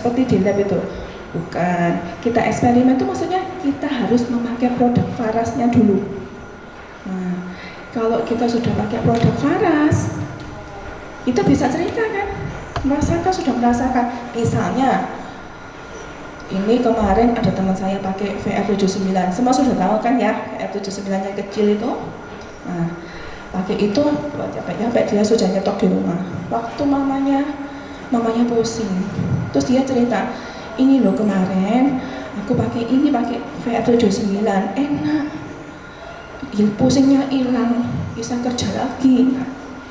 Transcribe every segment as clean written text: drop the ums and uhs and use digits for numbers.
seperti di lab itu. Bukan, kita eksperimen itu maksudnya kita harus memakai produk Farasnya dulu. Nah, kalau kita sudah pakai produk Faras, kita bisa cerita kan, sudah merasakan. Misalnya, ini kemarin ada teman saya pakai VR79, semua sudah tahu kan ya, VR79 yang kecil itu. Nah, pakai itu buat capek-capek dia sudah nyetok di rumah. Waktu mamanya pusing, terus dia cerita, ini loh kemarin aku pakai VR79 enak, pusingnya hilang, bisa kerja lagi.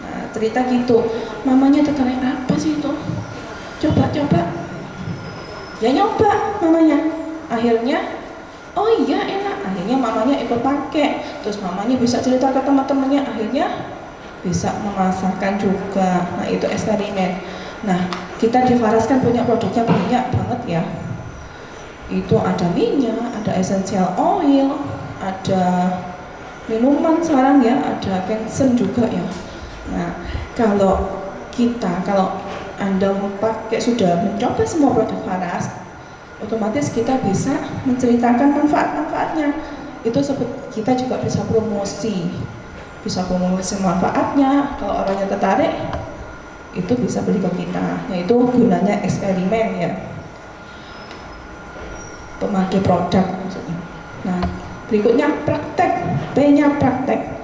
Nah, cerita gitu. Mamanya tertarik, apa sih itu? Coba. Ya nyoba mamanya. Akhirnya, oh iya enak. Akhirnya mamanya ikut pakai. Terus mamanya bisa cerita ke teman-temannya. Akhirnya bisa memasarkan juga. Nah itu eksperimen. Nah kita di Faras kan punya produknya banyak banget ya. Itu ada minyak, ada essential oil, ada minuman sekarang ya, ada Kensen juga ya. Nah kalau Anda sudah mencoba semua produk Faras, otomatis kita bisa menceritakan manfaat-manfaatnya. Itu kita juga bisa promosi manfaatnya. Kalau orangnya tertarik, itu bisa beli ke kita. Nah itu gunanya eksperimen ya, pemakai produk maksudnya. Nah berikutnya praktek, P-nya praktek.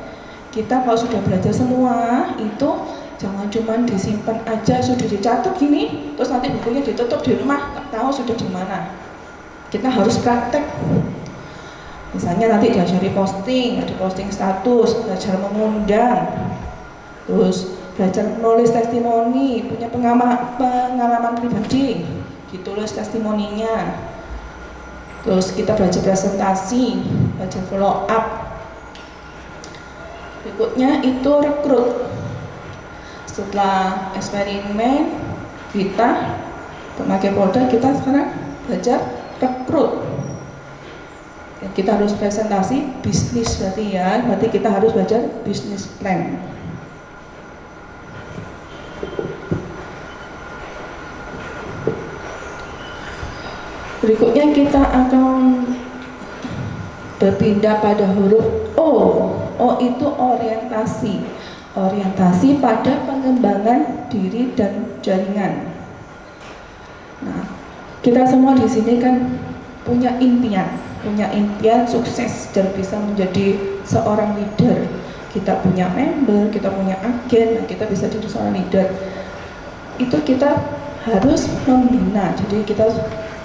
Kita kalau sudah belajar semua itu jangan cuma disimpan aja, sudah dicatat gini, terus nanti bukunya ditutup di rumah, nggak tahu sudah di mana. Kita harus praktek. Misalnya nanti diajari posting, ada posting status, belajar mengundang, terus belajar menulis testimoni, punya pengalaman pribadi, ditulis testimoninya. Terus kita belajar presentasi, belajar follow up. Berikutnya itu rekrut. Setelah eksperimen kita memakai produk, kita sekarang belajar rekrut. Kita harus presentasi bisnis berarti kita harus belajar bisnis plan. Berikutnya kita akan berpindah pada huruf O. O itu orientasi pada pengembangan diri dan jaringan. Nah, kita semua di sini kan punya impian sukses dan bisa menjadi seorang leader. Kita punya member, kita punya agen, kita bisa jadi seorang leader. Itu kita harus membina. Jadi kita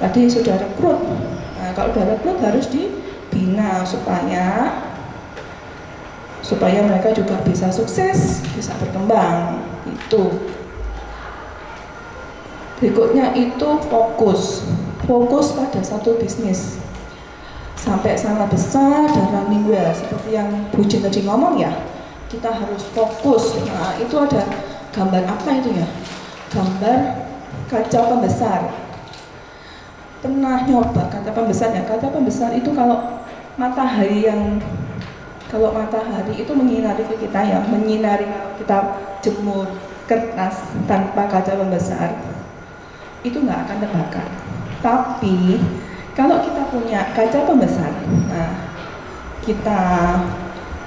tadi sudah rekrut. Nah, kalau sudah rekrut harus dibina supaya mereka juga bisa sukses, bisa berkembang. Itu. Berikutnya itu fokus pada satu bisnis. Sampai sangat besar dan running well, seperti yang Bu Jin tadi ngomong ya, kita harus fokus. Nah, itu ada gambar apa itu ya? Gambar kaca pembesar. Pernah nyoba kaca pembesar ya? Kaca pembesar itu kalau matahari itu menyinari ke kita ya, menyinari kalau kita jemur kertas tanpa kaca pembesar, itu nggak akan terbakar. Tapi kalau kita punya kaca pembesar, nah kita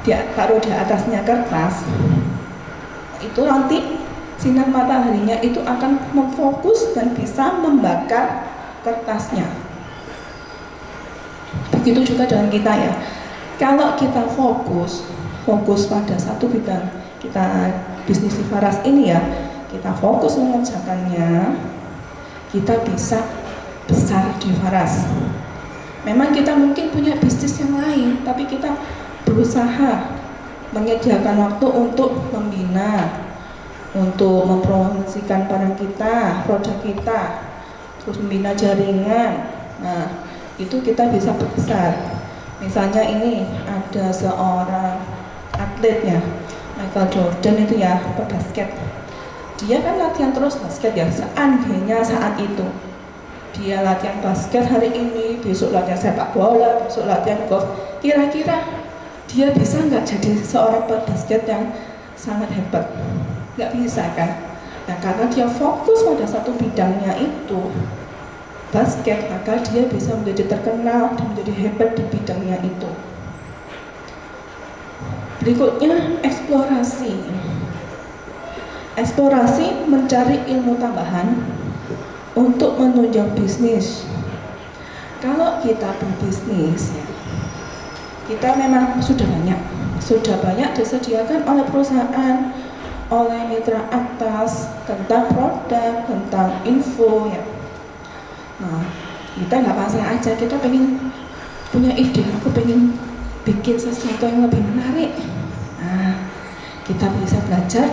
taruh di atasnya kertas, itu nanti sinar mataharinya itu akan memfokus dan bisa membakar kertasnya. Begitu juga dengan kita ya. Kalau kita fokus pada satu bidang, kita bisnis di Faras ini ya, kita fokus mengerjakannya, kita bisa besar di Faras. Memang kita mungkin punya bisnis yang lain, tapi kita berusaha menyediakan waktu untuk membina, untuk mempromosikan barang kita, produk kita, terus membina jaringan. Nah, itu kita bisa besar. Misalnya ini ada seorang atletnya, Michael Jordan itu ya, pebasket. Dia kan latihan terus basket ya, seandainya saat itu dia latihan basket hari ini, besok latihan sepak bola, besok latihan golf, kira-kira dia bisa nggak jadi seorang pebasket yang sangat hebat? Nggak bisa kan? Nah, karena dia fokus pada satu bidangnya itu, basket, maka dia bisa menjadi terkenal dan menjadi hebat di bidangnya itu. Berikutnya, eksplorasi. Eksplorasi mencari ilmu tambahan untuk menunjang bisnis. Kalau kita berbisnis, kita memang sudah banyak disediakan oleh perusahaan, oleh mitra atas tentang produk, tentang info ya. Nah, kita nggak pasrah aja, kita pengen punya ide, aku pengen bikin sesuatu yang lebih menarik. Nah, kita bisa belajar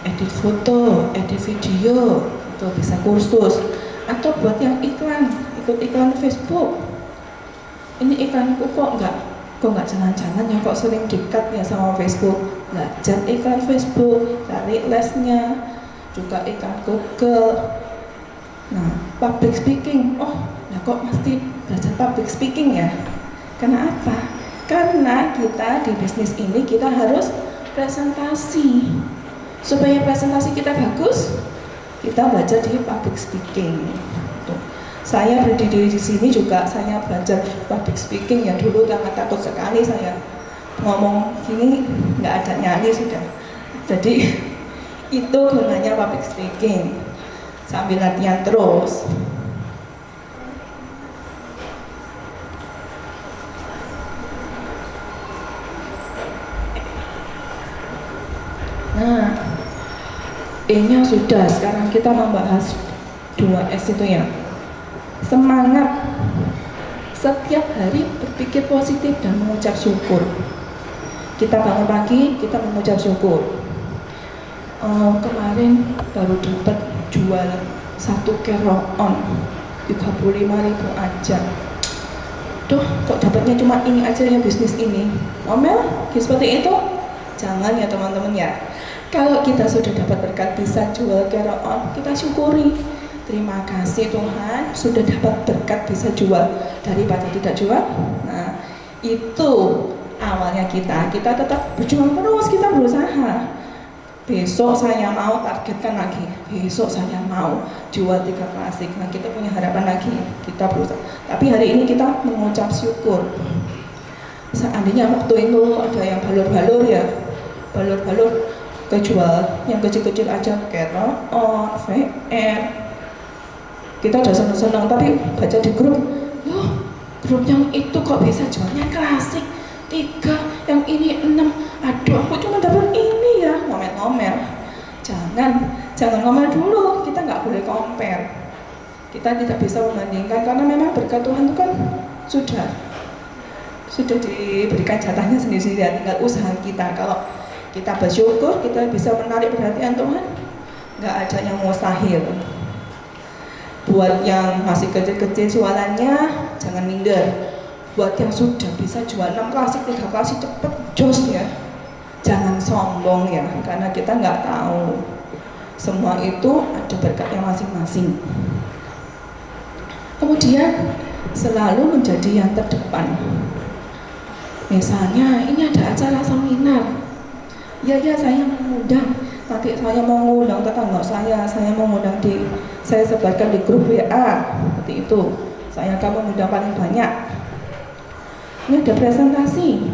edit foto, edit video, itu bisa kursus, atau buat yang iklan, ikut iklan Facebook. Ini iklanku kok nggak jalan-jalan ya, kok sering dekat ya sama Facebook. Belajar iklan Facebook, cari lesnya, juga iklan Google. Nah, public speaking, kok mesti belajar public speaking ya? Karena apa? Karena kita di bisnis ini kita harus presentasi. Supaya presentasi kita bagus, kita belajar di public speaking. Saya berdiri di sini juga saya belajar public speaking ya, dulu karena takut sekali saya ngomong gini nggak ada nyali sudah. Jadi itu gunanya public speaking, sambil latihan terus. Nah, E-nya sudah, sekarang kita membahas 2S itu ya. Semangat, setiap hari berpikir positif dan mengucap syukur. Kita bangun pagi, kita mengucap syukur. Kemarin baru dapat jual 1 carry-on 35.000 aja. Duh, kok dapatnya cuma ini aja ya, bisnis ini. Omel, seperti itu? Jangan ya teman-teman ya. Kalau kita sudah dapat berkat bisa jual carry-on, kita syukuri. Terima kasih Tuhan, sudah dapat berkat bisa jual daripada tidak jual. Nah, itu awalnya kita tetap berjuang terus, kita berusaha. Besok saya mau targetkan lagi, besok saya mau jual 3 klasik. Nah, kita punya harapan lagi, kita berusaha. Tapi hari ini kita mengucap syukur. Seandainya waktu itu ada yang balur-balur ya, balur-balur kejual yang kecil-kecil aja, carry-on, VR. Kita udah senang-senang, tapi baca di grup, loh, grup yang itu kok bisa jualnya klasik 3, yang ini 6. Aduh, aku cuma dapat ini ya, ngomel-ngomel. Jangan ngomel dulu, kita nggak boleh compare. Kita tidak bisa membandingkan, karena memang berkat Tuhan itu kan sudah diberikan jatahnya sendiri-sendiri, tinggal usaha kita. Kalau kita bersyukur, kita bisa menarik perhatian Tuhan, nggak ada yang mustahil. Buat yang masih kecil-kecil jualannya, jangan minder. Buat yang sudah bisa jual 6 klasik, 3 klasik, cepet jos ya. Jangan sombong ya, karena kita nggak tahu. Semua itu ada berkatnya masing-masing. Kemudian selalu menjadi yang terdepan. Misalnya ini ada acara seminar, ya saya mengundang. Nanti saya mau ngundang tetangga saya mau ngundang saya sebarkan di grup WA, seperti itu. Saya akan mengundang paling banyak. Ini ada presentasi.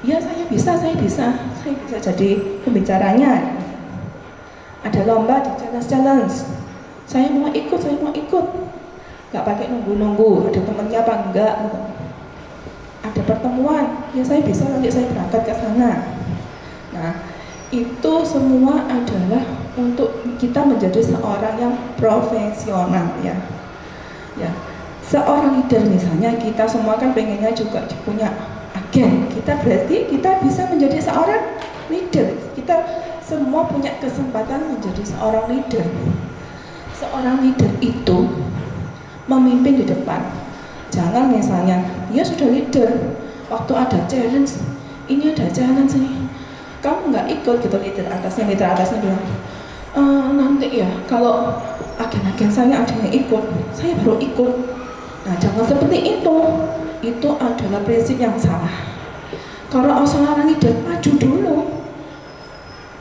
Ya saya bisa jadi pembicaranya. Ada lomba di challenge. Saya mau ikut. Gak pakai nunggu-nunggu, ada temennya apa enggak gitu. Ada pertemuan, ya saya bisa, nanti saya berangkat ke sana. Nah, itu semua adalah untuk kita menjadi seorang yang profesional ya. Seorang leader misalnya, kita semua kan pengennya juga punya agen. Kita berarti kita bisa menjadi seorang leader. Kita semua punya kesempatan menjadi seorang leader. Seorang leader itu memimpin di depan. Jangan misalnya dia sudah leader, waktu ada challenge, ini ada challenge nih, kamu nggak ikut gitu, mitra atasnya bilang, nanti ya kalau agen-agen saya ada yang ikut, saya baru ikut. Nah, jangan seperti itu adalah prinsip yang salah. Kalau seorang leader, maju dulu,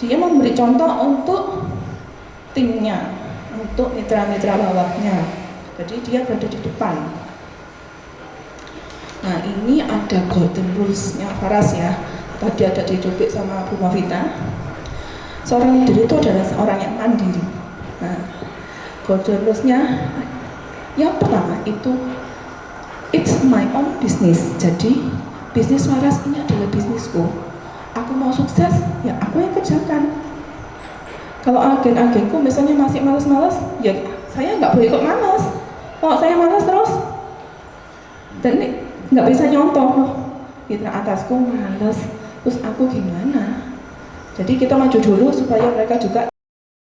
dia memberi contoh untuk timnya, untuk mitra-mitra bawahnya. Jadi dia berada di depan. Nah, ini ada golden rules-nya Faras ya. Tadi ada dicubit sama Bu Mavita. Seorang leader itu adalah seorang yang mandiri. Nah, golden rules-nya yang pertama itu it's my own business. Jadi bisnis Faras ini adalah bisnisku. Aku mau sukses, ya aku yang kerjakan. Kalau agen-agenku misalnya masih malas-malas, ya saya nggak boleh ikut malas. Kalau saya malas terus, dan nggak bisa nyontoh loh. Mitra atasku malas, terus aku gimana? Jadi kita maju dulu supaya mereka juga